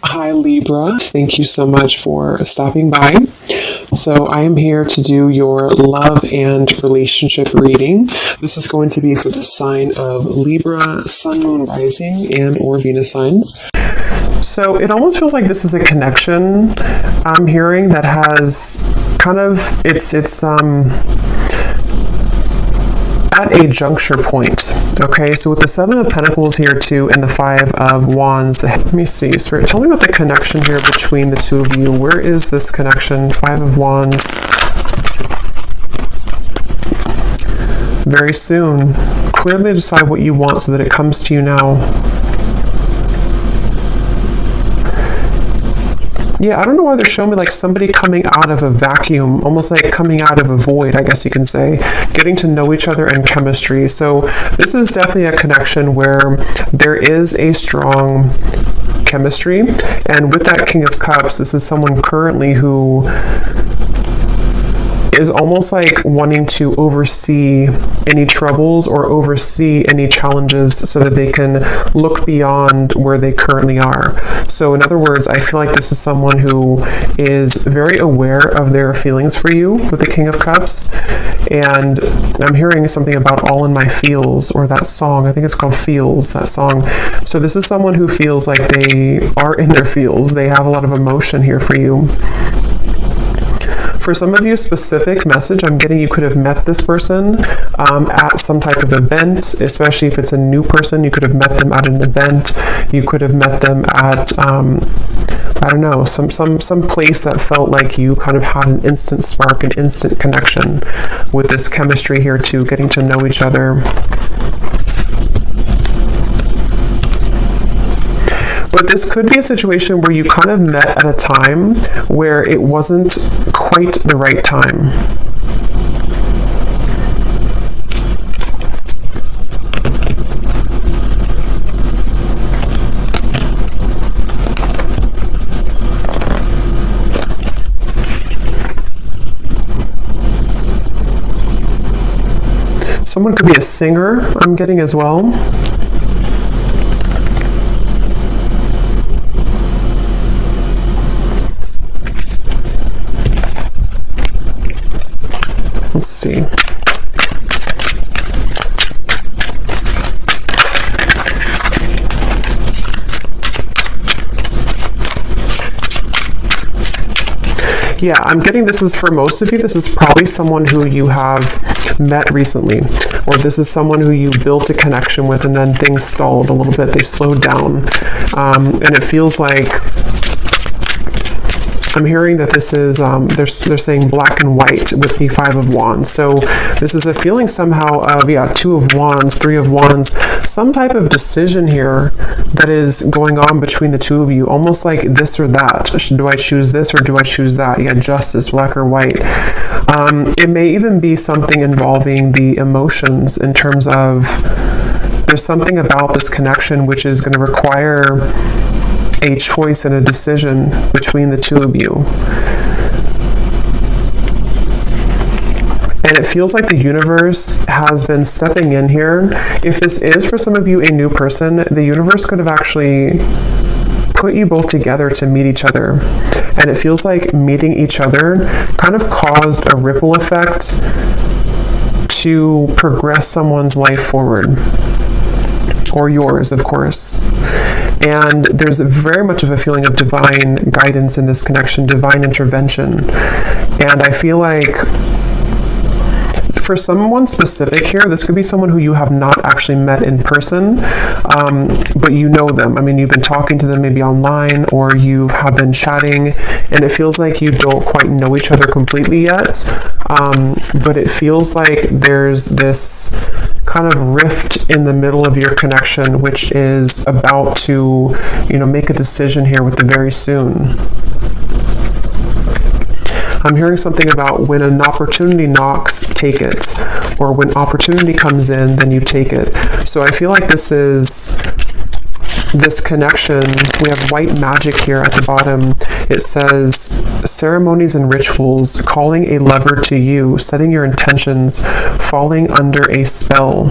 Hi Libra, thank you so much for stopping by. So I am here to do your love and relationship reading. This is going to be for the sign of Libra, Sun, Moon, Rising, and or Venus signs. So it almost feels like this is a connection I'm hearing that has kind of, it's at a juncture point. Okay, so with the Seven of Pentacles here too, and the Five of Wands, let me see, Spirit, tell me about the connection here between the two of you. Where is this connection? Five of Wands. Very soon. Clearly decide what you want so that it comes to you now. Yeah, I don't know why they're showing me like somebody coming out of a vacuum, almost like coming out of a void, I guess you can say, getting to know each other and chemistry. So this is definitely a connection where there is a strong chemistry. And with that King of Cups, this is someone currently who is almost like wanting to oversee any troubles or oversee any challenges so that they can look beyond where they currently are. So in other words, I feel like this is someone who is very aware of their feelings for you with the King of Cups. And I'm hearing something about All in My Feels, or that song, I think it's called Feels, that song. So this is someone who feels like they are in their feels. They have a lot of emotion here for you. For some of you, specific message I'm getting, you could have met this person at some type of event, especially if it's a new person. You could have met them at an event. You could have met them at, I don't know, some place that felt like you kind of had an instant spark, an instant connection with this chemistry here too, getting to know each other. But this could be a situation where you kind of met at a time where it wasn't quite the right time. Someone could be a singer, I'm getting as well. Let's see. Yeah, I'm getting this is for most of you. This is probably someone who you have met recently, or this is someone who you built a connection with and then things stalled a little bit. They slowed down. And it feels like I'm hearing that this is, they're saying black and white with the Five of Wands. So this is a feeling somehow of, yeah, Two of Wands, Three of Wands, some type of decision here that is going on between the two of you, almost like this or that. Do I choose this or do I choose that? Yeah, justice, black or white. It may even be something involving the emotions in terms of there's something about this connection which is going to require a choice and a decision between the two of you. And it feels like the universe has been stepping in here. If this is for some of you a new person, the universe could have actually put you both together to meet each other. And it feels like meeting each other kind of caused a ripple effect to progress someone's life forward. Or yours, of course. And there's very much of a feeling of divine guidance in this connection, divine intervention. And I feel like for someone specific here, this could be someone who you have not actually met in person, but you know them. I mean, you've been talking to them maybe online, or you have been chatting, and it feels like you don't quite know each other completely yet. But it feels like there's this kind of rift in the middle of your connection, which is about to, make a decision here with the very soon. I'm hearing something about when an opportunity knocks, take it. Or when opportunity comes in, then you take it. So I feel like this is this connection. We have white magic here at the bottom. It says ceremonies and rituals, calling a lover to you, setting your intentions, falling under a spell.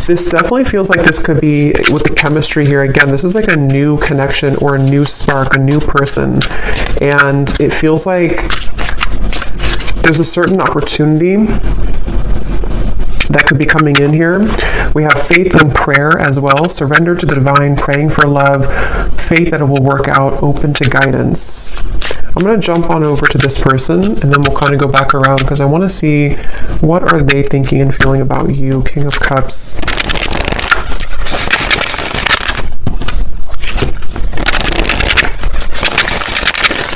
This definitely feels like this could be, with the chemistry here, again, this is like a new connection or a new spark, a new person. And it feels like there's a certain opportunity that could be coming in here. We have faith and prayer as well. Surrender to the divine, praying for love, faith that it will work out, open to guidance. I'm going to jump on over to this person, and then we'll kind of go back around because I want to see what are they thinking and feeling about you. King of Cups.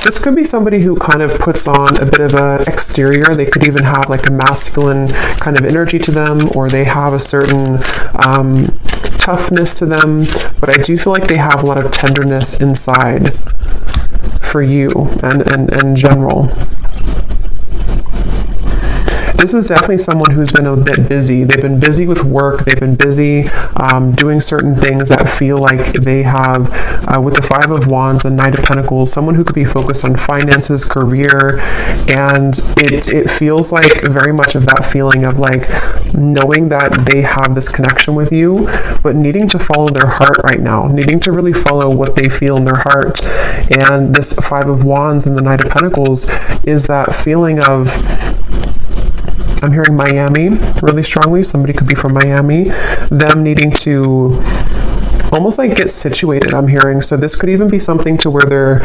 This could be somebody who kind of puts on a bit of an exterior. They could even have like a masculine kind of energy to them, or they have a certain toughness to them. But I do feel like they have a lot of tenderness inside for you and in general. This is definitely someone who's been a bit busy. They've been busy with work. They've been busy doing certain things that feel like they have, with the Five of Wands and Knight of Pentacles, someone who could be focused on finances, career, and it feels like very much of that feeling of like knowing that they have this connection with you, but needing to follow their heart right now, needing to really follow what they feel in their heart. And this Five of Wands and the Knight of Pentacles is that feeling of, I'm hearing Miami really strongly. Somebody could be from Miami. Them needing to almost like get situated, I'm hearing. So this could even be something to where they're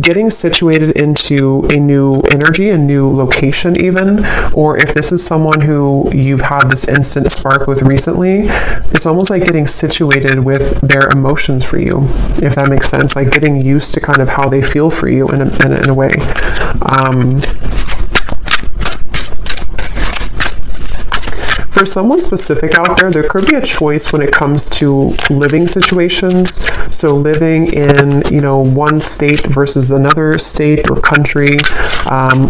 getting situated into a new energy, a new location even. Or if this is someone who you've had this instant spark with recently, it's almost like getting situated with their emotions for you, if that makes sense. Like getting used to kind of how they feel for you in a way. For someone specific out there could be a choice when it comes to living situations. So living in, one state versus another state or country,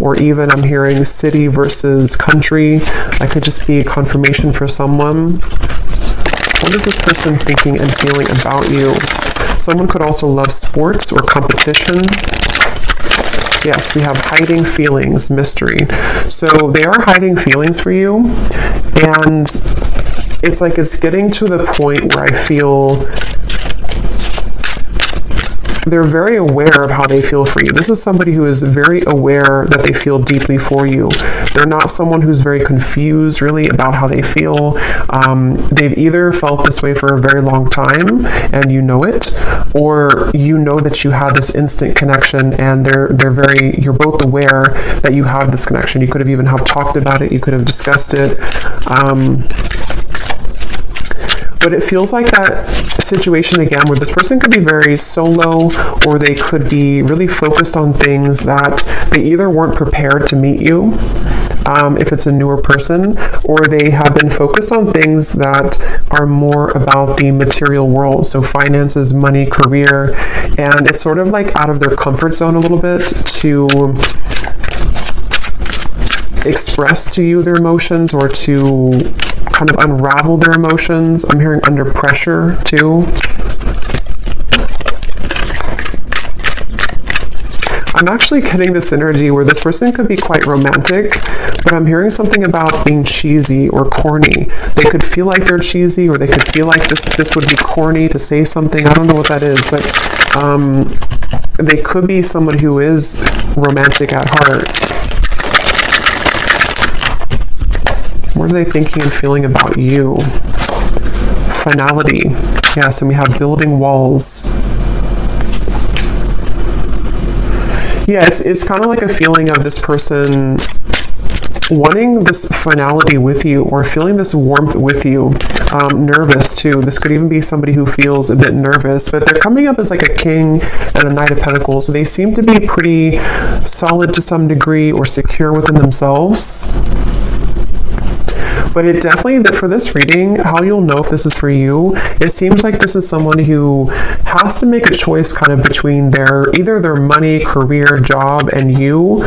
or even I'm hearing city versus country. That could just be a confirmation for someone. What is this person thinking and feeling about you? Someone could also love sports or competition. Yes, we have hiding feelings, mystery. So they are hiding feelings for you, and it's like it's getting to the point where I feel they're very aware of how they feel for you. This is somebody who is very aware that they feel deeply for you. They're not someone who's very confused really about how they feel. They've either felt this way for a very long time and you know it, or you know that you have this instant connection and you're both aware that you have this connection. You could have even talked about it. You could have discussed it. But it feels like that situation again where this person could be very solo, or they could be really focused on things that they either weren't prepared to meet you, if it's a newer person, or they have been focused on things that are more about the material world. So finances, money, career, and it's sort of like out of their comfort zone a little bit to express to you their emotions or to kind of unravel their emotions. I'm hearing under pressure too. I'm actually getting this energy where this person could be quite romantic, but I'm hearing something about being cheesy or corny. They could feel like they're cheesy, or they could feel like this would be corny to say something. I don't know what that is, but they could be someone who is romantic at heart. What are they thinking and feeling about you? Finality. Yes, and we have building walls. Yeah, it's kind of like a feeling of this person wanting this finality with you, or feeling this warmth with you. Nervous too. This could even be somebody who feels a bit nervous, but they're coming up as like a king and a Knight of Pentacles. So they seem to be pretty solid to some degree, or secure within themselves. But it definitely, for this reading, how you'll know if this is for you, it seems like this is someone who has to make a choice kind of between either their money, career, job, and you,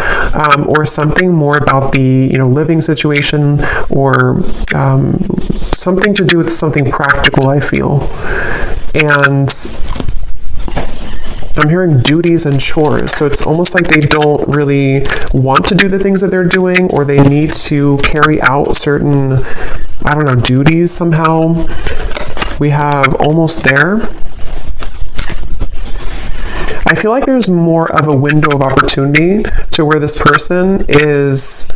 or something more about the, living situation, or something to do with something practical, I feel. And I'm hearing duties and chores. So it's almost like they don't really want to do the things that they're doing, or they need to carry out certain I don't know, duties somehow. We have almost there. I feel like there's more of a window of opportunity to where this person is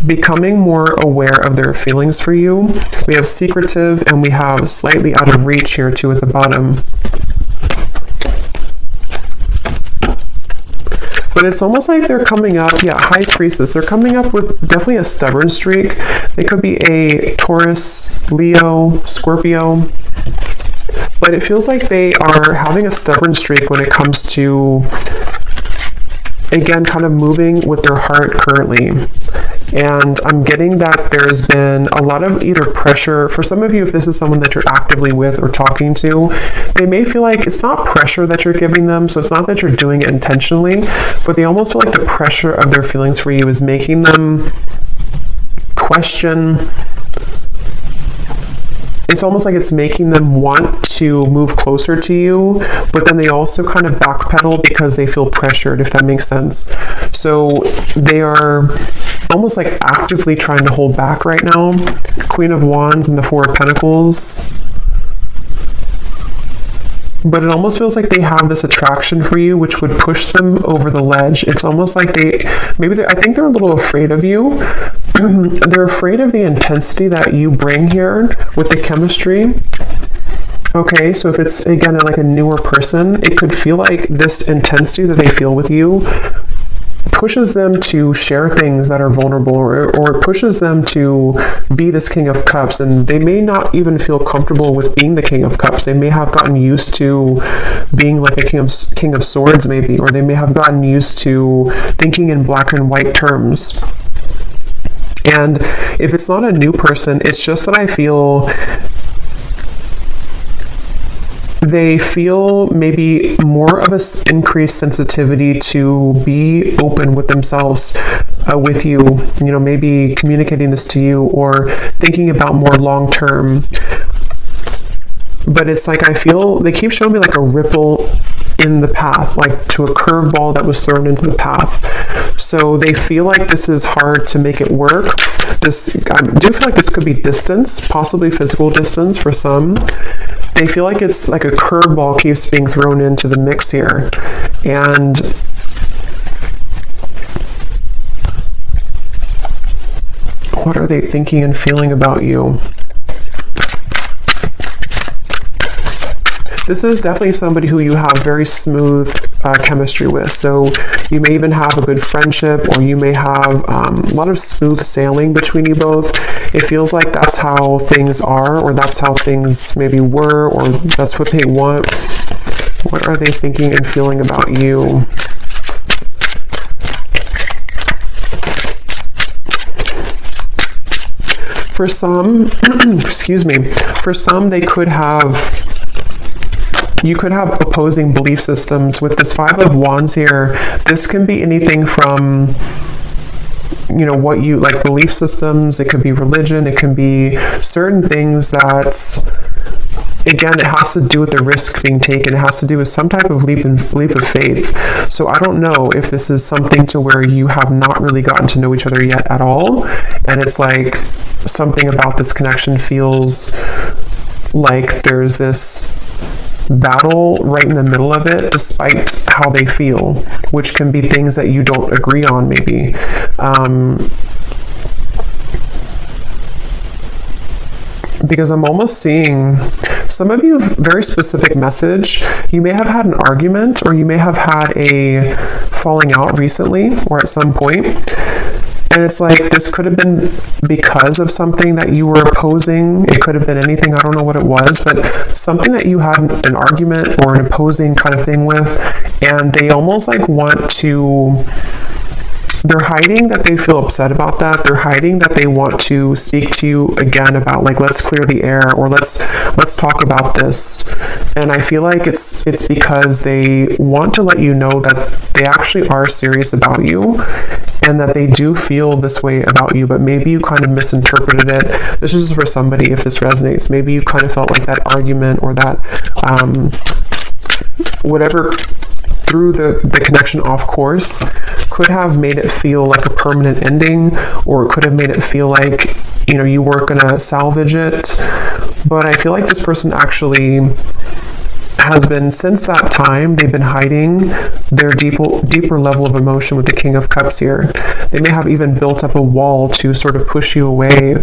becoming more aware of their feelings for you. We have secretive and we have slightly out of reach here too at the bottom. But it's almost like they're coming up, High Priestess. They're coming up with definitely a stubborn streak. They could be a Taurus, Leo, Scorpio. But it feels like they are having a stubborn streak when it comes to, again, kind of moving with their heart currently. And I'm getting that there's been a lot of either pressure, for some of you, if this is someone that you're actively with or talking to, they may feel like it's not pressure that you're giving them, so it's not that you're doing it intentionally, but they almost feel like the pressure of their feelings for you is making them question. It's almost like it's making them want to move closer to you, but then they also kind of backpedal because they feel pressured, if that makes sense. So they are almost like actively trying to hold back right now. Queen of Wands and the Four of Pentacles. But it almost feels like they have this attraction for you, which would push them over the ledge. It's almost like I think they're a little afraid of you. They're afraid of the intensity that you bring here with the chemistry. Okay, so if it's, again, like a newer person, it could feel like this intensity that they feel with you pushes them to share things that are vulnerable, or pushes them to be this King of Cups, and they may not even feel comfortable with being the King of Cups. They may have gotten used to being like a King of Swords maybe, or they may have gotten used to thinking in black and white terms. And if it's not a new person, it's just that I feel they feel maybe more of an increased sensitivity to be open with themselves, with you, maybe communicating this to you or thinking about more long term. But it's like I feel they keep showing me like a ripple in the path, like to a curveball that was thrown into the path. So they feel like this is hard to make it work. I do feel like this could be distance, possibly physical distance for some. They feel like it's like a curveball keeps being thrown into the mix here. And what are they thinking and feeling about you? This is definitely somebody who you have very smooth chemistry with. So you may even have a good friendship, or you may have a lot of smooth sailing between you both. It feels like that's how things are, or that's how things maybe were, or that's what they want. What are they thinking and feeling about you? For some, for some you could have opposing belief systems. With this Five of Wands here, this can be anything from, what you like, belief systems. It could be religion. It can be certain things that, again, it has to do with the risk being taken. It has to do with some type of leap of faith. So I don't know if this is something to where you have not really gotten to know each other yet at all, and it's like something about this connection feels like there's this battle right in the middle of it, despite how they feel, which can be things that you don't agree on maybe. Because I'm almost seeing some of you very specific message. You may have had an argument, or you may have had a falling out recently, or at some point. And it's like, this could have been because of something that you were opposing. It could have been anything. I don't know what it was, but something that you had an argument or an opposing kind of thing with. And they almost like want to, they're hiding that they feel upset about that. They're hiding that they want to speak to you again about, like, let's clear the air, or let's talk about this. And I feel like it's because they want to let you know that they actually are serious about you, and that they do feel this way about you, but maybe you kind of misinterpreted it. This is just for somebody, if this resonates. Maybe you kind of felt like that argument, or that whatever threw the connection off course could have made it feel like a permanent ending, or it could have made it feel like you weren't going to salvage it. But I feel like this person actually has been, since that time, they've been hiding their deeper level of emotion with the King of Cups here. They may have even built up a wall to sort of push you away.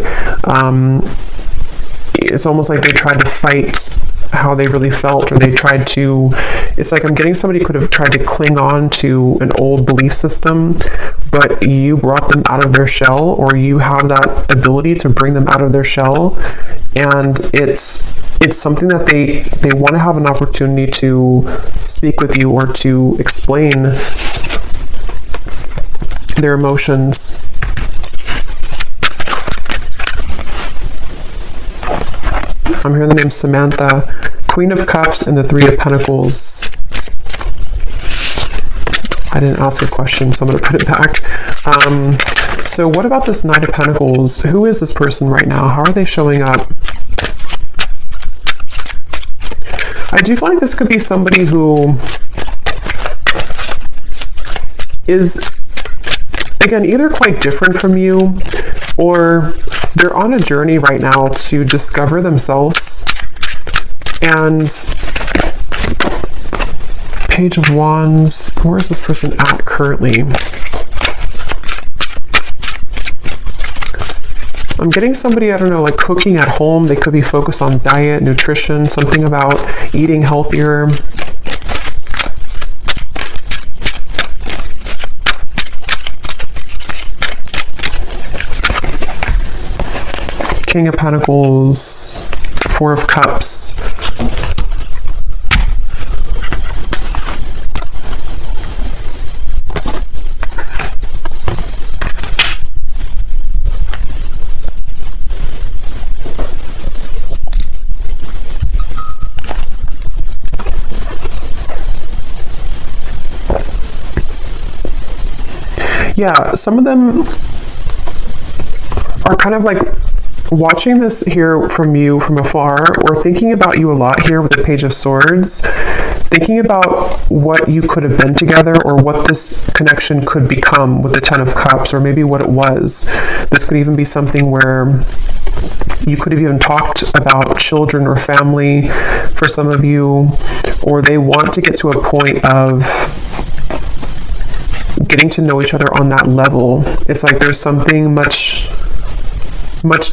It's almost like they tried to fight how they really felt, or they tried to, it's like I'm getting somebody could have tried to cling on to an old belief system, but you brought them out of their shell, or you have that ability to bring them out of their shell, and it's something that they want to have an opportunity to speak with you or to explain their emotions. I'm hearing the name Samantha, Queen of Cups, and the Three of Pentacles. I didn't ask a question, so I'm going to put it back. So what about this Knight of Pentacles? Who is this person right now? How are they showing up? I do feel like this could be somebody who is, again, either quite different from you, or they're on a journey right now to discover themselves. And Page of Wands, where is this person at currently? I'm getting somebody, I don't know, like cooking at home. They could be focused on diet, nutrition, something about eating healthier. King of Pentacles, Four of Cups. Yeah, some of them are kind of like watching this here from you from afar, or thinking about you a lot here with the Page of Swords, thinking about what you could have been together, or what this connection could become with the Ten of Cups, or maybe what it was. This could even be something where you could have even talked about children or family for some of you, or they want to get to a point of getting to know each other on that level. It's like there's something much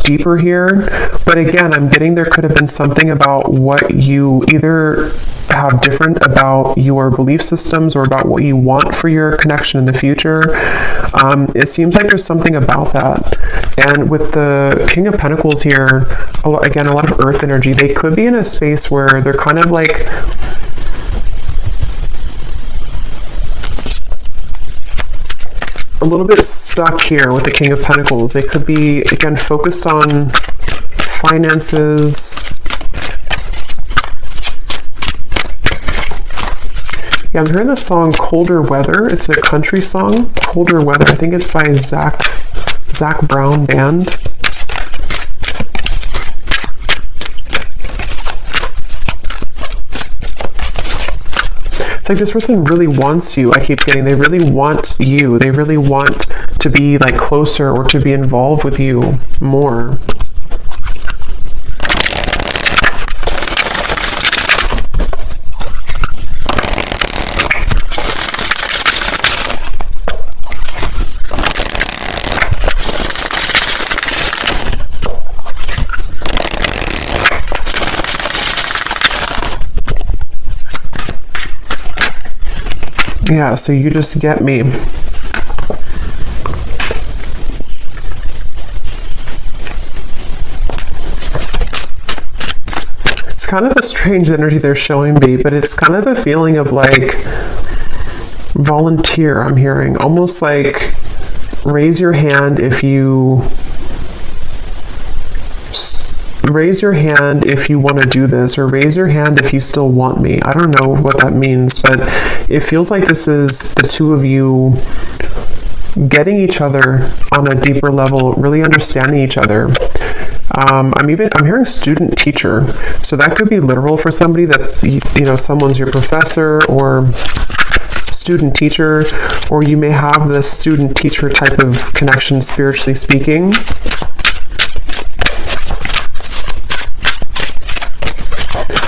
deeper here. But again, I'm getting there could have been something about what you either have different about your belief systems, or about what you want for your connection in the future. It seems like there's something about that. And with the King of Pentacles here, again, a lot of earth energy. They could be in a space where they're kind of like a little bit stuck here with the King of Pentacles. They could be, again, focused on finances. Yeah, I'm hearing the song Colder Weather. It's a country song, Colder Weather. I think it's by Zach Brown Band. Like this person really wants you. I keep getting, they really want you. They really want to be like closer, or to be involved with you more. Yeah, so you just get me. It's kind of a strange energy they're showing me, but it's kind of a feeling of like volunteer, I'm hearing. Almost like raise your hand if you want to do this, or raise your hand if you still want me. I don't know what that means, but it feels like this is the two of you getting each other on a deeper level, really understanding each other. I'm hearing student teacher, so that could be literal for somebody, that someone's your professor or student teacher, or you may have this student teacher type of connection, spiritually speaking.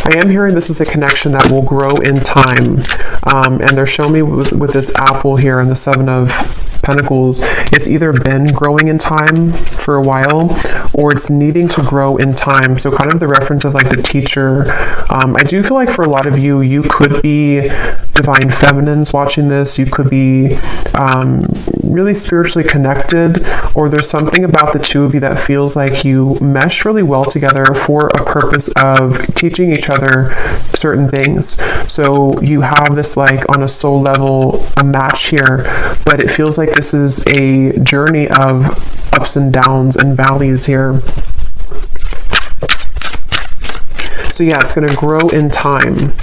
I am hearing this is a connection that will grow in time. And they're showing me with this apple here and the Seven of Pentacles, it's either been growing in time for a while or it's needing to grow in time. So kind of the reference of like the teacher. I do feel like for a lot of you, you could be divine feminines watching this. You could be really spiritually connected, or there's something about the two of you that feels like you mesh really well together for a purpose of teaching each other certain things. So you have this like on a soul level, a match here, but it feels like this is a journey of ups and downs and valleys here. So yeah, it's going to grow in time.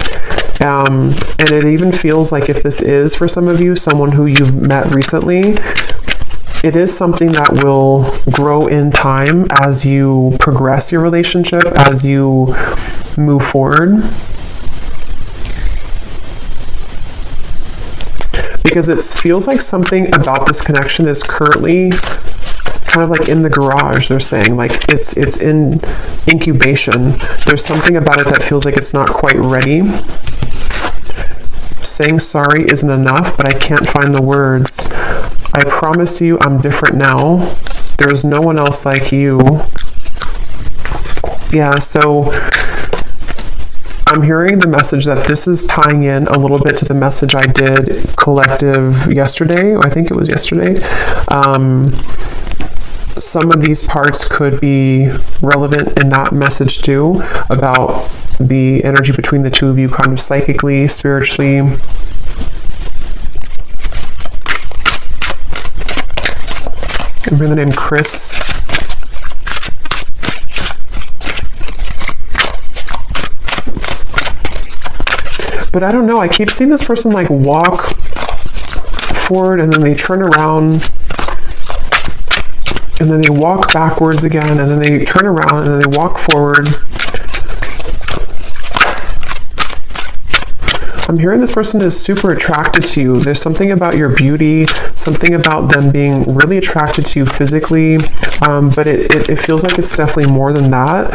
And it even feels like if this is for some of you, someone who you've met recently, it is something that will grow in time as you progress your relationship, as you move forward. Because it feels like something about this connection is currently kind of like in the garage, they're saying. Like it's in incubation. There's something about it that feels like it's not quite ready. Saying sorry isn't enough, but I can't find the words. I promise you I'm different now. There's no one else like you. Yeah, so I'm hearing the message that this is tying in a little bit to the message I did collective yesterday. I think it was yesterday. Some of these parts could be relevant in that message too, about the energy between the two of you kind of psychically, spiritually. I remember the name Chris. But I don't know, I keep seeing this person like walk forward and then they turn around and then they walk backwards again and then they turn around and then they walk forward. I'm hearing this person is super attracted to you. There's something about your beauty, something about them being really attracted to you physically, but it feels like it's definitely more than that.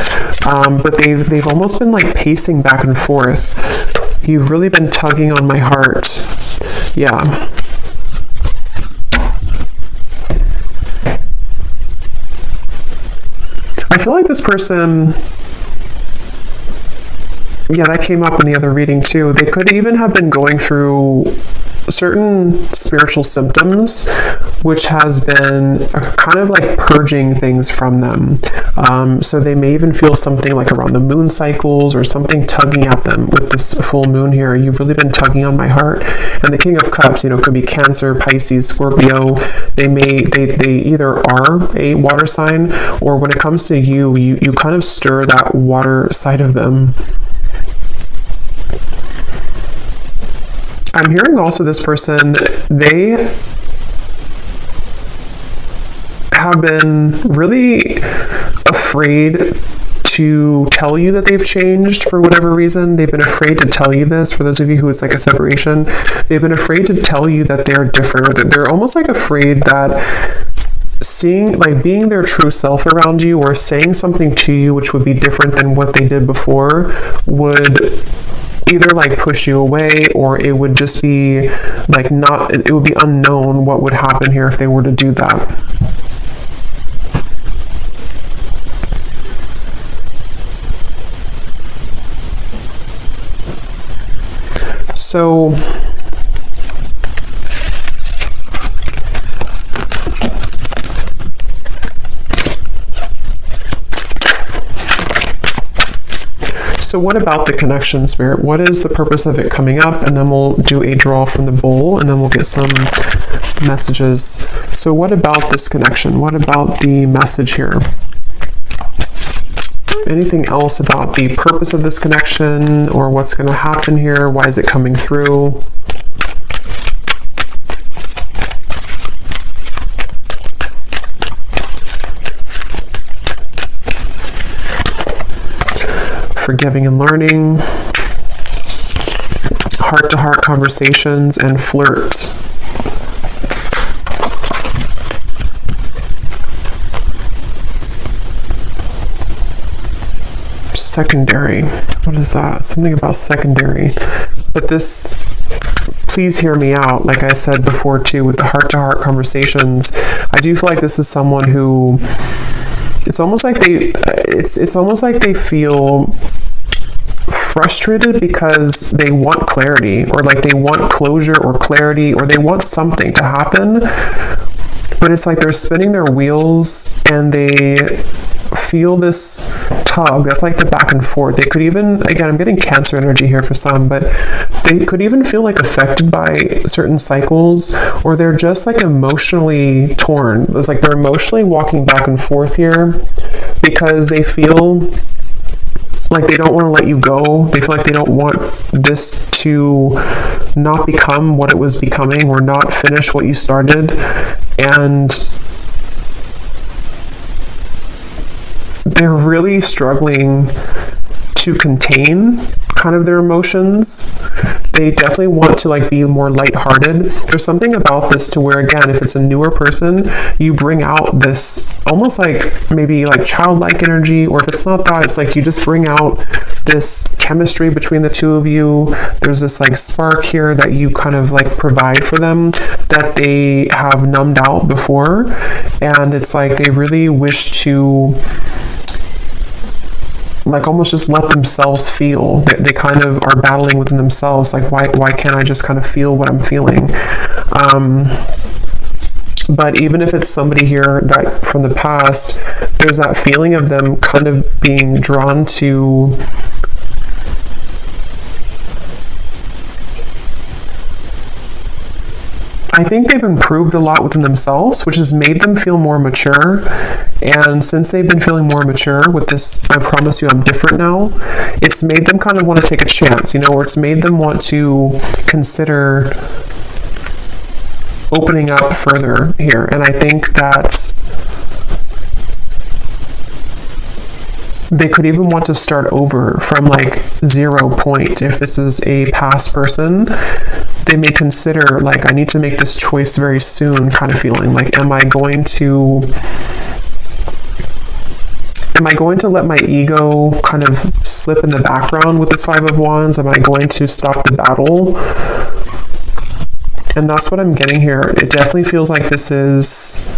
But they've almost been like pacing back and forth. You've really been tugging on my heart. Yeah. I feel like this person, yeah, that came up in the other reading too. They could even have been going through certain spiritual symptoms, which has been kind of like purging things from them. So they may even feel something like around the moon cycles or something tugging at them with this full moon here. You've really been tugging on my heart. And the King of Cups, could be Cancer, Pisces, Scorpio. They either are a water sign, or when it comes to you kind of stir that water side of them. I'm hearing also this person, they have been really afraid to tell you that they've changed for whatever reason. They've been afraid to tell you this. For those of you who it's like a separation, they've been afraid to tell you that they're different, or that they're almost like afraid that being their true self around you or saying something to you which would be different than what they did before would either like push you away, or it would just be like it would be unknown what would happen here if they were to do that. So what about the connection, Spirit? What is the purpose of it coming up? And then we'll do a draw from the bowl, and then we'll get some messages. So what about this connection? What about the message here? Anything else about the purpose of this connection, or what's going to happen here? Why is it coming through? Forgiving and learning, heart-to-heart conversations, and flirt. secondary. What is that? Something about secondary. But this, please hear me out. Like I said before too, with the heart-to-heart conversations, I do feel like this is someone who, it's almost like they feel frustrated because they want clarity, or like they want closure or clarity, or they want something to happen, but it's like they're spinning their wheels and they feel this tug. That's like the back and forth. They could even, again, I'm getting Cancer energy here for some, but they could even feel like affected by certain cycles, or they're just like emotionally torn. It's like they're emotionally walking back and forth here because they feel like they don't want to let you go. They feel like they don't want this to not become what it was becoming, or not finish what you started. And they're really struggling to contain kind of their emotions. They definitely want to like be more lighthearted. There's something about this to where, again, if it's a newer person, you bring out this almost like maybe like childlike energy, or if it's not that, it's like you just bring out this chemistry between the two of you. There's this like spark here that you kind of like provide for them that they have numbed out before, and it's like they really wish to like almost just let themselves feel. They kind of are battling within themselves, like why can't I just kind of feel what I'm feeling? But even if it's somebody here that from the past, there's that feeling of them kind of being drawn to I think they've improved a lot within themselves, which has made them feel more mature. And since they've been feeling more mature with this, I promise you I'm different now, it's made them kind of want to take a chance, or it's made them want to consider opening up further here. And I think that they could even want to start over from like 0 point. If this is a past person, they may consider like, I need to make this choice very soon kind of feeling. Like, am I going to let my ego kind of slip in the background with this Five of Wands? Am I going to stop the battle? And that's what I'm getting here. It definitely feels like this is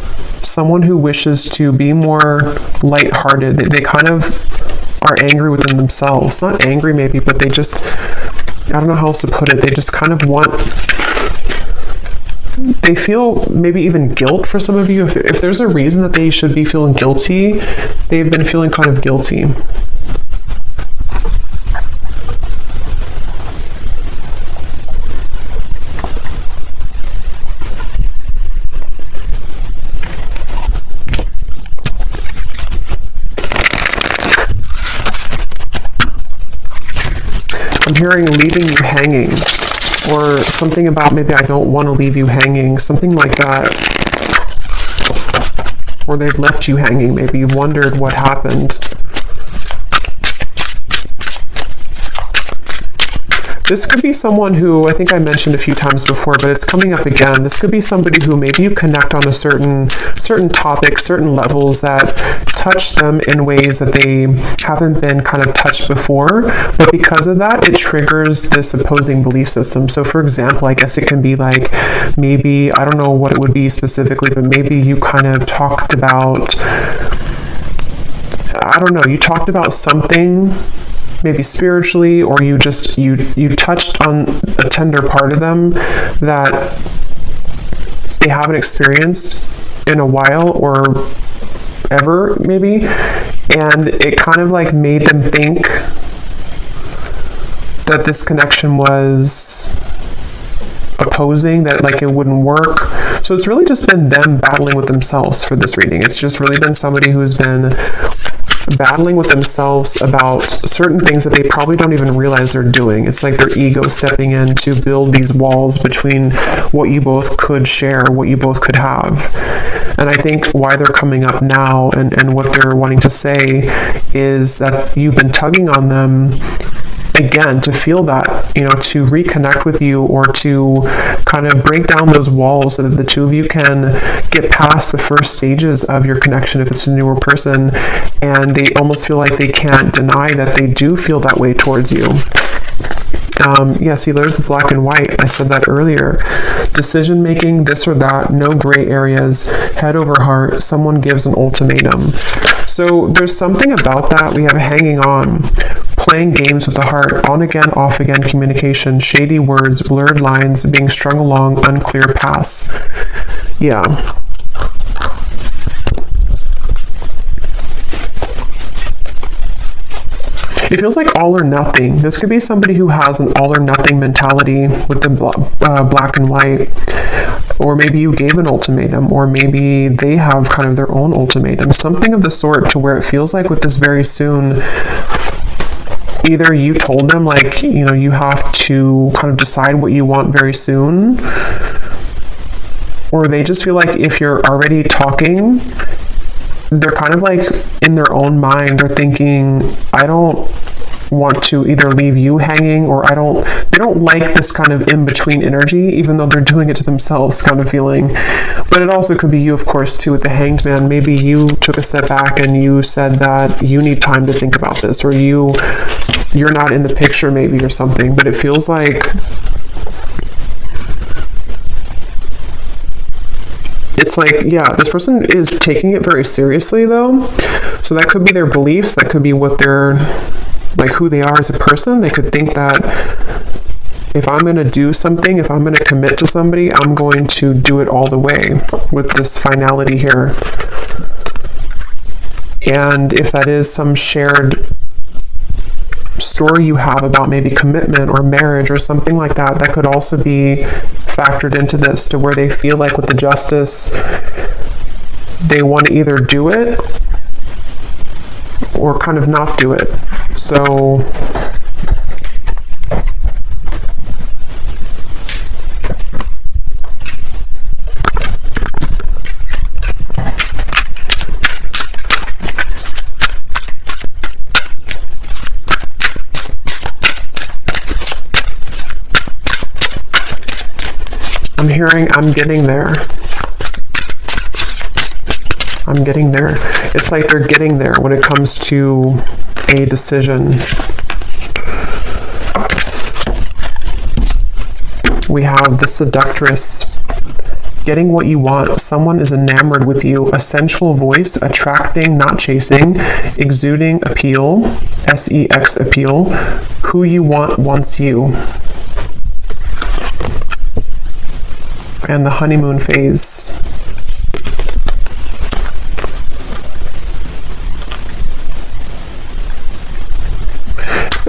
someone who wishes to be more lighthearted. They kind of are angry within themselves. Not angry maybe, but they just, I don't know how else to put it. They just kind of want, they feel maybe even guilt for some of you. If there's a reason that they should be feeling guilty, they've been feeling kind of guilty. I'm hearing leaving you hanging, or something about maybe I don't want to leave you hanging, something like that. Or they've left you hanging, maybe you've wondered what happened. This could be someone who, I think I mentioned a few times before, but it's coming up again. This could be somebody who maybe you connect on a certain topics, certain levels that touch them in ways that they haven't been kind of touched before. But because of that, it triggers this opposing belief system. So for example, I guess it can be like, maybe, I don't know what it would be specifically, but maybe you kind of talked about, I don't know, you talked about something maybe spiritually, or you just you touched on a tender part of them that they haven't experienced in a while or ever maybe, and it kind of like made them think that this connection was opposing, that like it wouldn't work. So it's really just been them battling with themselves for this reading. It's just really been somebody who's been battling with themselves about certain things that they probably don't even realize they're doing. It's like their ego stepping in to build these walls between what you both could share, what you both could have. And I think why they're coming up now and what they're wanting to say is that you've been tugging on them again, to feel that, to reconnect with you, or to kind of break down those walls so that the two of you can get past the first stages of your connection if it's a newer person, and they almost feel like they can't deny that they do feel that way towards you. Yeah, see, there's the black and white. I said that earlier. Decision making, this or that, no gray areas, head over heart, someone gives an ultimatum. So there's something about that. We have hanging on, playing games with the heart, on again, off again communication, shady words, blurred lines, being strung along, unclear paths. Yeah. It feels like all or nothing. This could be somebody who has an all or nothing mentality with the black and white. Or maybe you gave an ultimatum, or maybe they have kind of their own ultimatum. Something of the sort, to where it feels like with this very soon, either you told them, like, you have to kind of decide what you want very soon, or they just feel like if you're already talking, they're kind of like in their own mind, they're thinking, I don't want to either leave you hanging, or they don't like this kind of in-between energy, even though they're doing it to themselves kind of feeling. But it also could be you, of course, too, with the Hanged Man. Maybe you took a step back and you said that you need time to think about this, or you're not in the picture maybe, or something. But it feels like it's like, yeah, this person is taking it very seriously, though. So that could be their beliefs. That could be what they're, like, who they are as a person. They could think that if I'm going to do something, if I'm going to commit to somebody, I'm going to do it all the way with this finality here. And if that is some shared story you have about maybe commitment or marriage or something like that, that could also be factored into this, to where they feel like with the Justice, they want to either do it or kind of not do it. So I'm hearing, I'm getting there. I'm getting there. It's like they're getting there when it comes to a decision. We have the Seductress. Getting what you want. Someone is enamored with you. A sensual voice, attracting, not chasing, exuding appeal, sex appeal. Who you want wants you. And the honeymoon phase.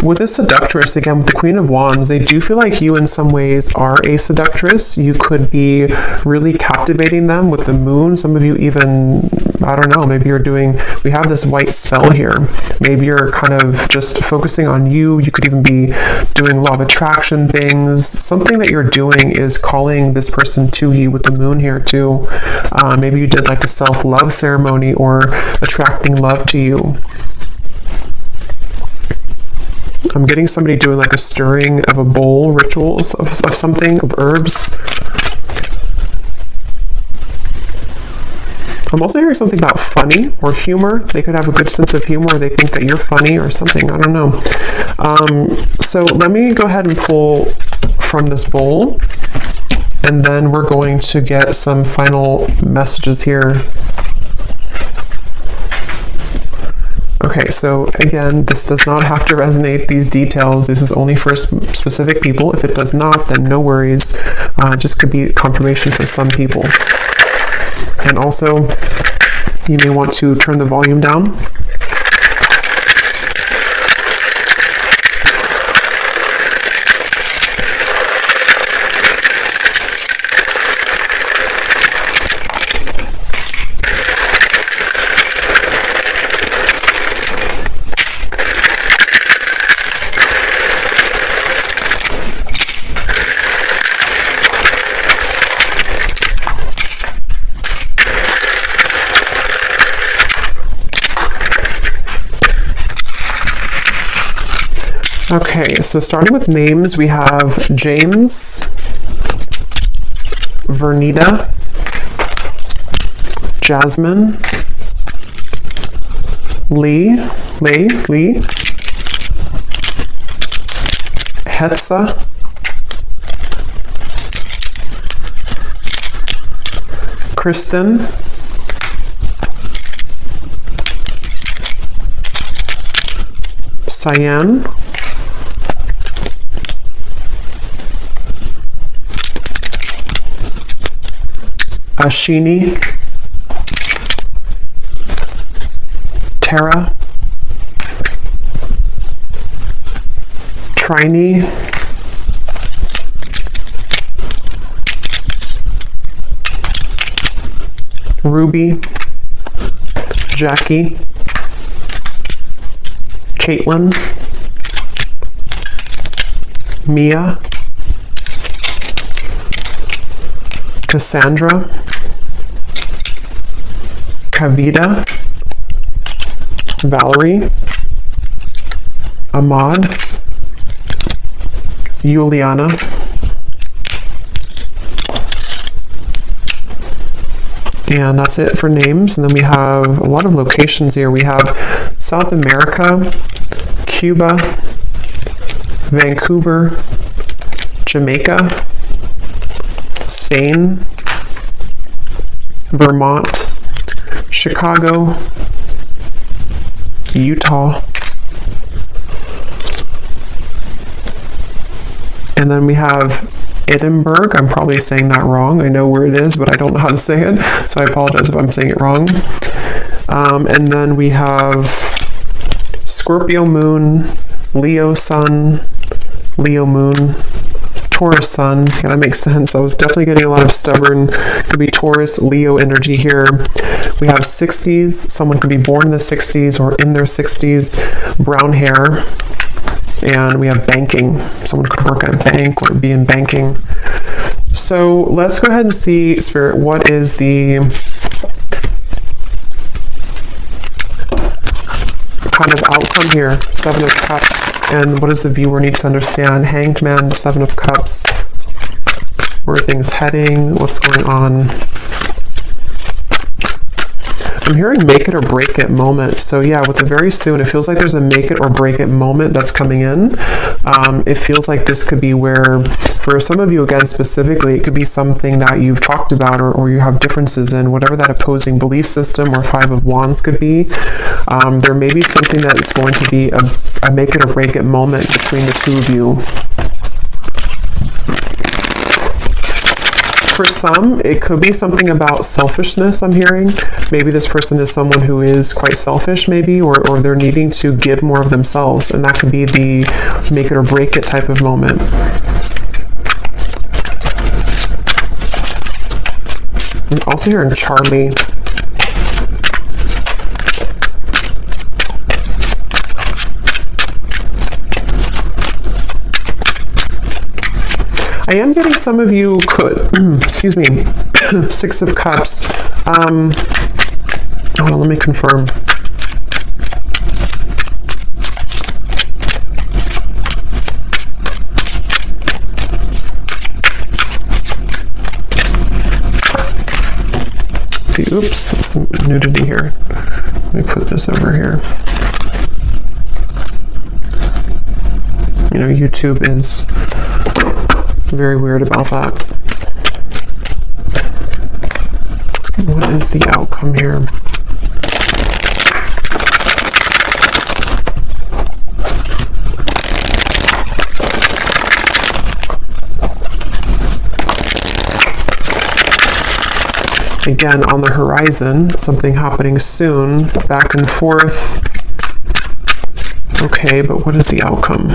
With this Seductress, again, with the Queen of Wands, they do feel like you in some ways are a seductress. You could be really captivating them with the moon. Some of you even, I don't know, maybe you're doing, we have this white spell here. Maybe you're kind of just focusing on you. You could even be doing law of attraction things. Something that you're doing is calling this person to you with the moon here too. Maybe you did like a self-love ceremony, or attracting love to you. I'm getting somebody doing like a stirring of a bowl, rituals of something, of herbs. I'm also hearing something about funny or humor. They could have a good sense of humor. They think that you're funny or something. I don't know. So let me go ahead and pull from this bowl, and then we're going to get some final messages here. Okay, so again, this does not have to resonate, these details. This is only for specific people. If it does not, then no worries. Just could be confirmation for some people. And also, you may want to turn the volume down. Okay, so starting with names, we have James, Vernita, Jasmine, Lee, Hetza, Kristen, Cyan, Ashini, Tara, Trini, Ruby, Jackie, Caitlin, Mia, Cassandra, Kavita, Valerie, Ahmad, Juliana, and that's it for names. And then we have a lot of locations here. We have South America, Cuba, Vancouver, Jamaica, Spain, Vermont, Chicago, Utah, and then we have Edinburgh. I'm probably saying that wrong. I know where it is, but I don't know how to say it, so I apologize if I'm saying it wrong. And then we have Scorpio moon, Leo sun, Leo moon, Taurus sun. Yeah, that makes sense. I was definitely getting a lot of stubborn, could be Taurus, Leo energy here. We have 60s. Someone could be born in the 60s or in their 60s, brown hair. And we have banking. Someone could work at a bank or be in banking. So let's go ahead and see, Spirit, what is the kind of outcome here? Seven of Cups. And what does the viewer need to understand? Hanged Man, Seven of Cups. Where are things heading? What's going on? I'm hearing make it or break it moment. So yeah, with the very soon, it feels like there's a make it or break it moment that's coming in. It feels like this could be where, for some of you, again, specifically, it could be something that you've talked about or you have differences in, whatever that opposing belief system or Five of Wands could be. There may be something that's going to be a make it or break it moment between the two of you. For some, it could be something about selfishness, I'm hearing. Maybe this person is someone who is quite selfish, maybe, or they're needing to give more of themselves, and that could be the make it or break it type of moment. I'm also hearing Charlie. I am getting some of you could, excuse me, Six of Cups. Hold on, let me confirm. Oops, some nudity here. Let me put this over here. You know, YouTube is very weird about that. What is the outcome here? Again, on the horizon, something happening soon, back and forth. Okay, but what is the outcome?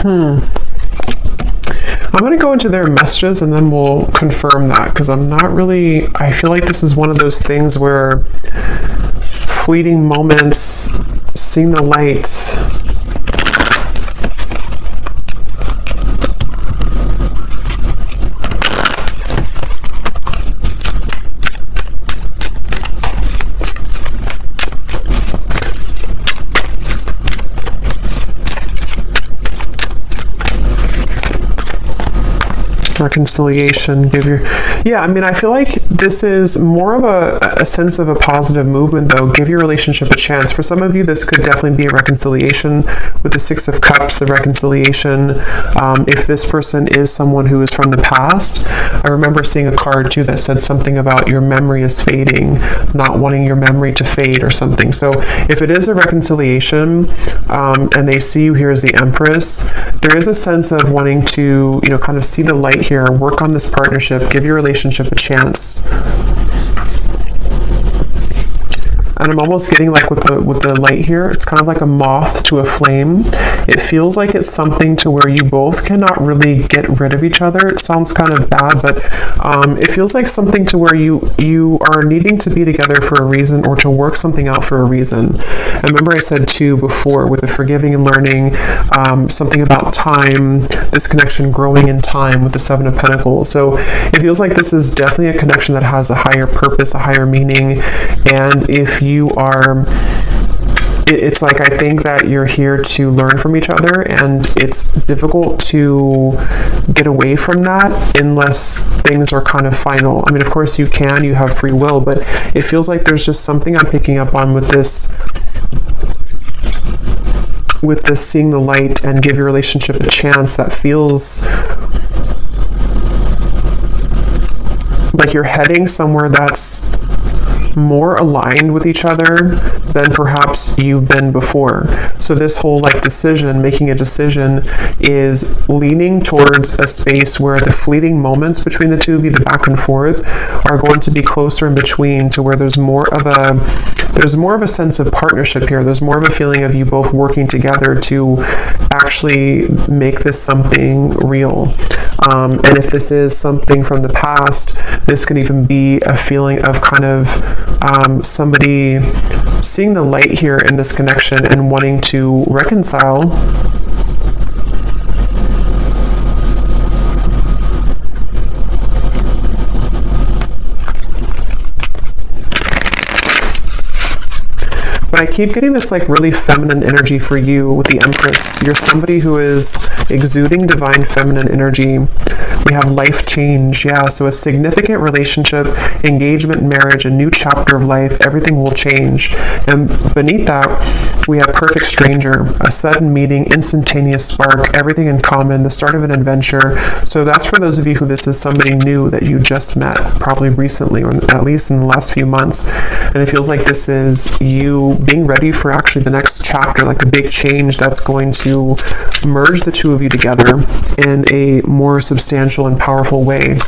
I'm going to go into their messages and then we'll confirm that, because I feel like this is one of those things where fleeting moments, seeing the light. Reconciliation, I feel like this is more of a sense of a positive movement, though. Give your relationship a chance. For some of you, this could definitely be a reconciliation with the Six of Cups, the reconciliation. If this person is someone who is from the past, I remember seeing a card too that said something about your memory is fading, not wanting your memory to fade or something. So if it is a reconciliation, and they see you here as the Empress, there is a sense of wanting to, kind of see the light here, work on this partnership, give your relationship a chance. And I'm almost getting like with the light here, it's kind of like a moth to a flame. It feels like it's something to where you both cannot really get rid of each other. It sounds kind of bad, but it feels like something to where you are needing to be together for a reason, or to work something out for a reason. And remember I said too before with the forgiving and learning, something about time, this connection growing in time with the Seven of Pentacles. So it feels like this is definitely a connection that has a higher purpose, a higher meaning. And if you are, it's like, I think that you're here to learn from each other, and it's difficult to get away from that unless things are kind of final. I mean, of course you have free will, but it feels like there's just something I'm picking up on with this seeing the light and give your relationship a chance, that feels like you're heading somewhere that's more aligned with each other than perhaps you've been before. So this whole making a decision is leaning towards a space where the fleeting moments between the two of you, the back and forth, are going to be closer in between, to where there's more of a sense of partnership here. There's more of a feeling of you both working together to actually make this something real. And if this is something from the past, this could even be a feeling of kind of somebody seeing the light here in this connection and wanting to reconcile. But I keep getting this really feminine energy for you with the Empress. You're somebody who is exuding divine feminine energy. We have life change, so a significant relationship, engagement, marriage, a new chapter of life, everything will change. And beneath that, we have perfect stranger, a sudden meeting, instantaneous spark, everything in common, the start of an adventure. So that's for those of you who this is somebody new that you just met, probably recently, or at least in the last few months. And it feels like this is you being ready for actually the next chapter, like a big change that's going to merge the two of you together in a more substantial and powerful way.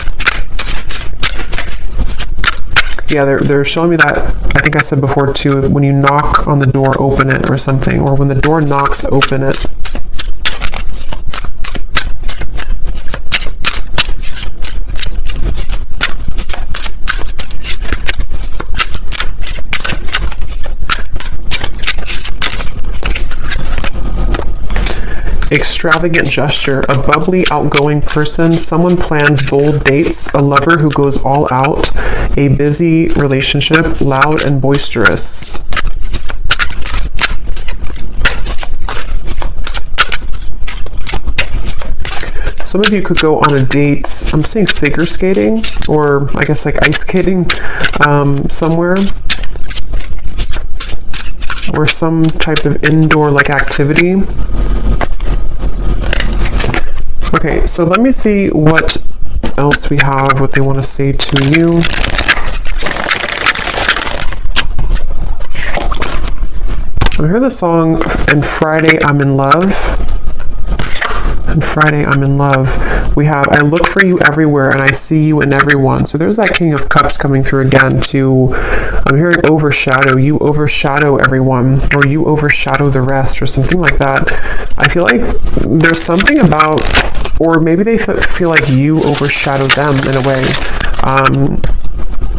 They're showing me that, I think I said before too, when you knock on the door, open it, or something, or when the door knocks, open it. Extravagant gesture, a bubbly, outgoing person, someone plans bold dates, a lover who goes all out, a busy relationship, loud and boisterous. Some of you could go on a date. I'm seeing figure skating, or I guess ice skating somewhere, or some type of indoor activity. Okay, so let me see what else we have, what they want to say to you. I heard the song, "And Friday I'm in Love." And Friday I'm in love. We have, "I look for you everywhere and I see you in everyone." So there's that King of Cups coming through again to I'm hearing overshadow. You overshadow everyone, or you overshadow the rest, or something like that. I feel like there's something about, or maybe they feel like you overshadow them in a way.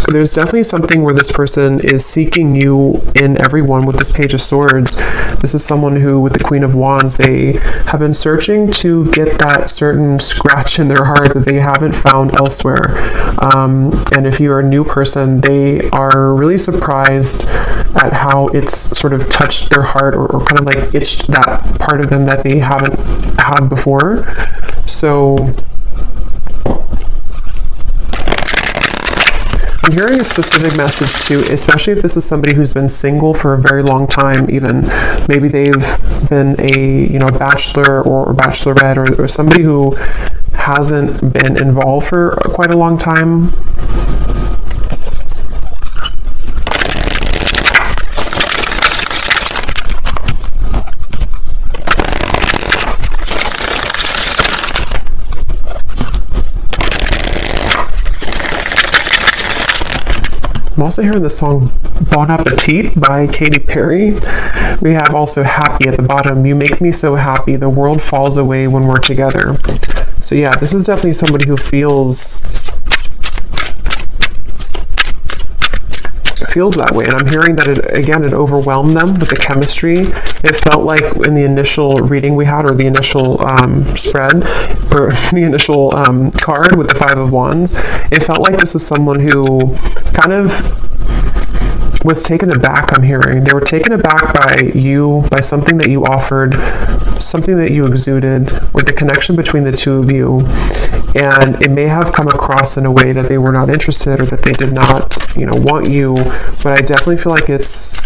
There's definitely something where this person is seeking you in everyone with this Page of Swords. This is someone who, with the Queen of Wands, they have been searching to get that certain scratch in their heart that they haven't found elsewhere. And if you're a new person, they are really surprised at how it's sort of touched their heart, or kind of like itched that part of them that they haven't had before. So I'm hearing a specific message too, especially if this is somebody who's been single for a very long time. Even maybe they've been a bachelor or bachelorette, or somebody who hasn't been involved for quite a long time. I'm also hearing the song Bon Appetit by Katy Perry. We have also Happy at the bottom. You make me so happy, the world falls away when we're together. So yeah, this is definitely somebody who feels that way, and I'm hearing that it overwhelmed them with the chemistry. It felt like in the initial reading we had, or the initial spread, or the initial card with the Five of Wands, it felt like this is someone who kind of was taken aback. I'm hearing they were taken aback by something that you offered, something that you exuded, or the connection between the two of you, and it may have come across in a way that they were not interested, or that they did not want you. But I definitely feel like it's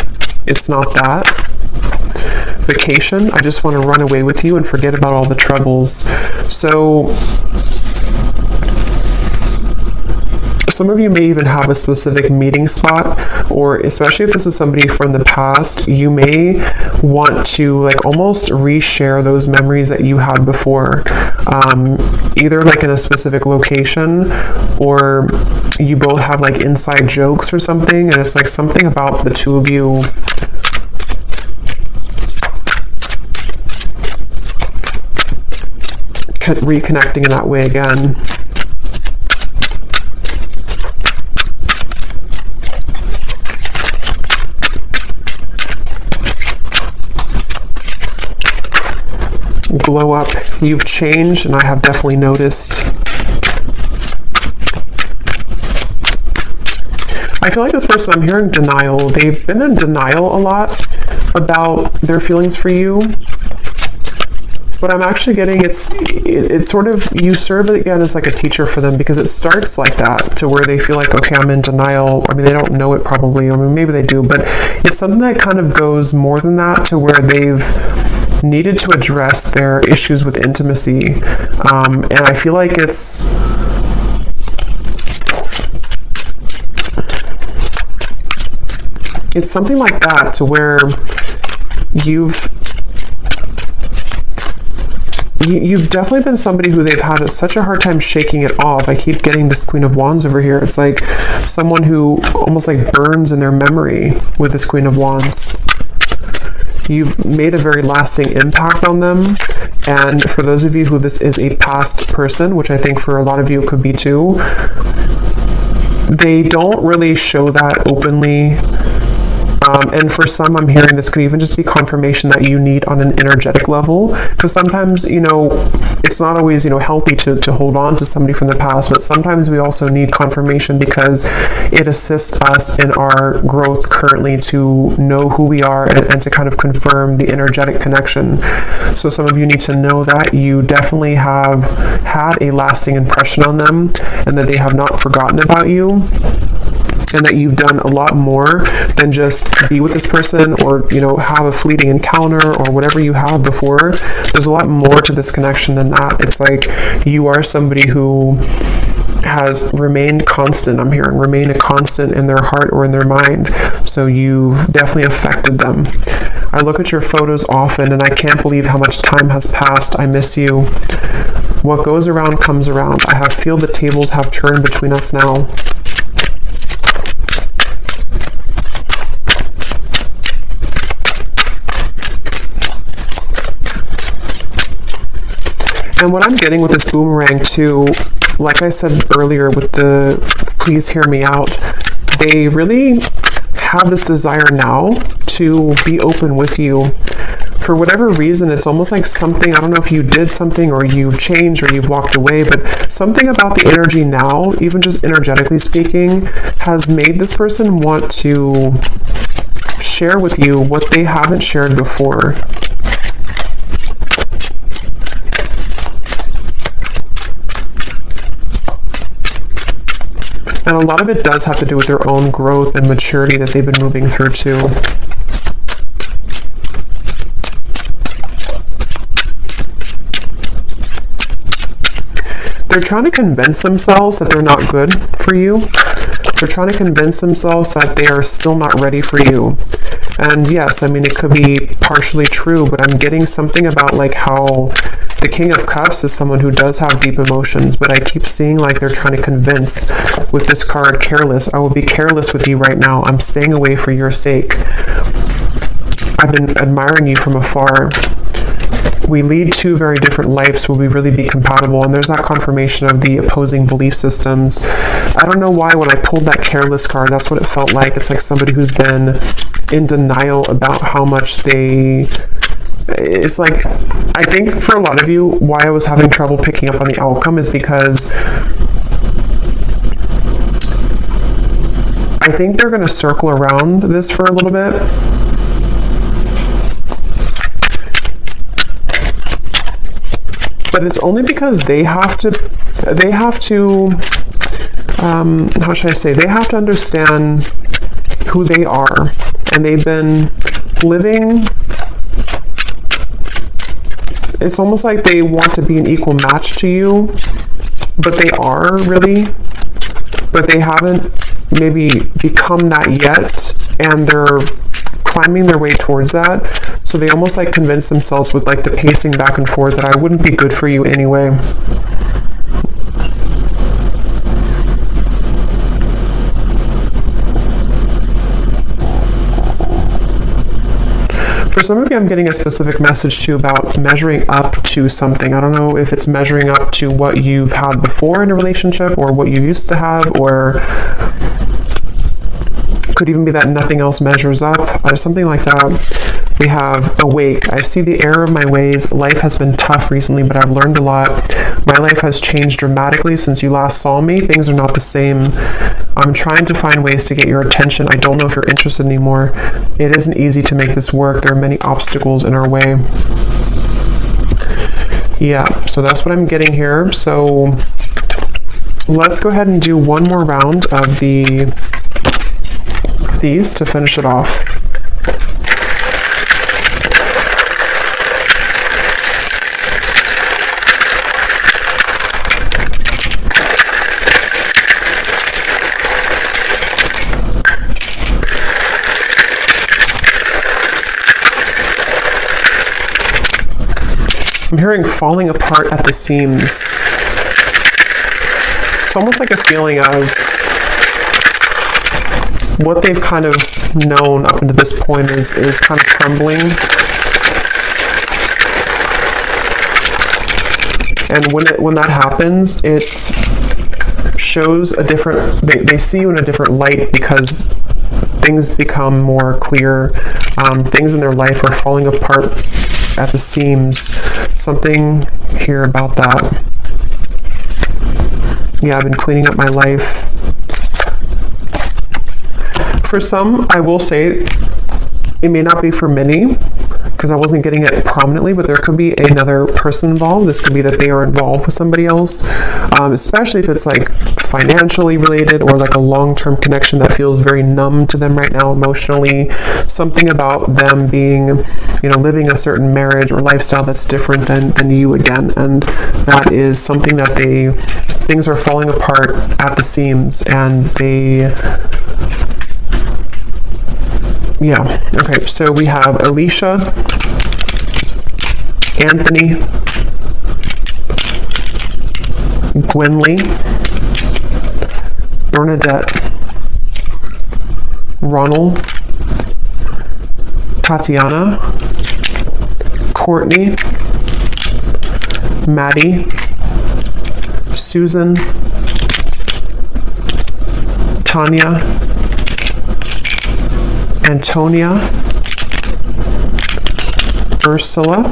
not that. Vacation, I just want to run away with you and forget about all the troubles. So some of you may even have a specific meeting spot, or especially if this is somebody from the past, you may want to like almost reshare those memories that you had before, either like in a specific location, or you both have like inside jokes or something, and it's like something about the two of you reconnecting in that way again. Glow up. You've changed, and I have definitely noticed. I feel like this person, I'm hearing denial. They've been in denial a lot about their feelings for you. But I'm actually getting it's sort of, you serve it again as like a teacher for them, because it starts like that, to where they feel like, okay, I'm in denial. I mean, they don't know it probably, I mean, maybe they do, but it's something that kind of goes more than that, to where they've needed to address their issues with intimacy. And I feel like it's something like that, to where you've definitely been somebody who they've had such a hard time shaking it off. I keep getting this Queen of Wands over here. It's like someone who almost like burns in their memory with this Queen of Wands. You've made a very lasting impact on them. And for those of you who this is a past person, which I think for a lot of you it could be too, they don't really show that openly. And for some, I'm hearing this could even just be confirmation that you need on an energetic level, because sometimes, it's not always, healthy to hold on to somebody from the past, but sometimes we also need confirmation, because it assists us in our growth currently to know who we are, and to kind of confirm the energetic connection. So some of you need to know that you definitely have had a lasting impression on them, and that they have not forgotten about you, and that you've done a lot more than just be with this person, or have a fleeting encounter, or whatever you had before. There's a lot more to this connection than that. It's like you are somebody who has remained constant. I'm hearing remain a constant in their heart or in their mind. So you've definitely affected them. I look at your photos often, and I can't believe how much time has passed. I miss you. What goes around comes around. I feel the tables have turned between us now. And what I'm getting with this boomerang too, like I said earlier with the please hear me out, they really have this desire now to be open with you. For whatever reason, it's almost like something, I don't know if you did something or you've changed or you've walked away, but something about the energy now, even just energetically speaking, has made this person want to share with you what they haven't shared before. And a lot of it does have to do with their own growth and maturity that they've been moving through too. They're trying to convince themselves that they're not good for you. They're trying to convince themselves that they are still not ready for you. And yes, I mean, it could be partially true, but I'm getting something about like how the King of Cups is someone who does have deep emotions, but I keep seeing like they're trying to convince with this card, careless. I will be careless with you right now. I'm staying away for your sake. I've been admiring you from afar. We lead two very different lives. Will we really be compatible? And there's that confirmation of the opposing belief systems. I don't know why when I pulled that careless card, that's what it felt like. It's like somebody who's been in denial about how much they... It's like, I think for a lot of you, why I was having trouble picking up on the outcome is because I think they're going to circle around this for a little bit. But it's only because they have to, how should I say, they have to understand who they are. And they've been living, it's almost like they want to be an equal match to you, but they are really, but they haven't maybe become that yet, and they're climbing their way towards that. So they almost like convince themselves with like the pacing back and forth that I wouldn't be good for you anyway. For some of you, I'm getting a specific message too about measuring up to something. I don't know if it's measuring up to what you've had before in a relationship or what you used to have, or could even be that nothing else measures up, or something like that. We have awake. I see the error of my ways. Life has been tough recently, but I've learned a lot. My life has changed dramatically since you last saw me. Things are not the same. I'm trying to find ways to get your attention. I don't know if you're interested anymore. It isn't easy to make this work. There are many obstacles in our way. Yeah, so that's what I'm getting here. So let's go ahead and do one more round of these to finish it off. I'm hearing falling apart at the seams. It's almost like a feeling of what they've kind of known up until this point is kind of crumbling. And when that happens, it shows a different, they see you in a different light because things become more clear. Things in their life are falling apart at the seams. Something here about that. Yeah, I've been cleaning up my life. For some, I will say, it may not be for many, because I wasn't getting it prominently, but there could be another person involved. This could be that they are involved with somebody else, especially if it's like financially related or like a long-term connection that feels very numb to them right now emotionally. Something about them being, living a certain marriage or lifestyle that's different than you again. And that is something that things are falling apart at the seams, and yeah. Okay, so we have Alicia, Anthony, Gwenly, Bernadette, Ronald, Tatiana, Courtney, Maddie, Susan, Tanya, Antonia, Ursula,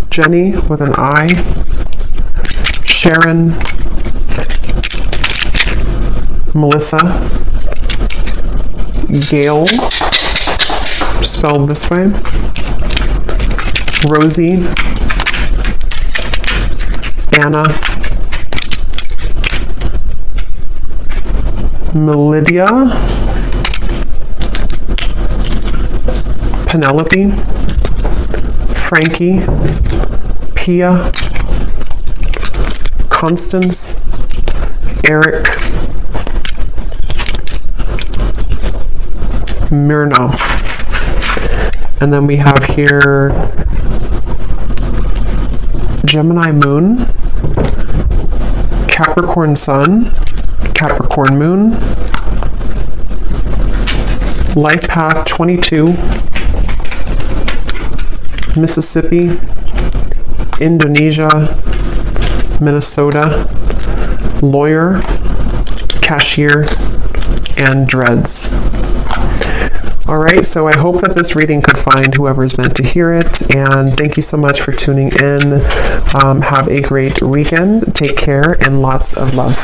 Jenny with an I, Sharon, Melissa, Gail, spelled this way, Rosie, Anna, Melidia, Penelope, Frankie, Pia, Constance, Eric, Myrna. And then we have here Gemini Moon, Capricorn Sun, Capricorn Moon, Life Path 22, Mississippi, Indonesia, Minnesota, Lawyer, Cashier, and Dreads. All right, so I hope that this reading could find whoever's meant to hear it, and thank you so much for tuning in. Have a great weekend. Take care, and lots of love.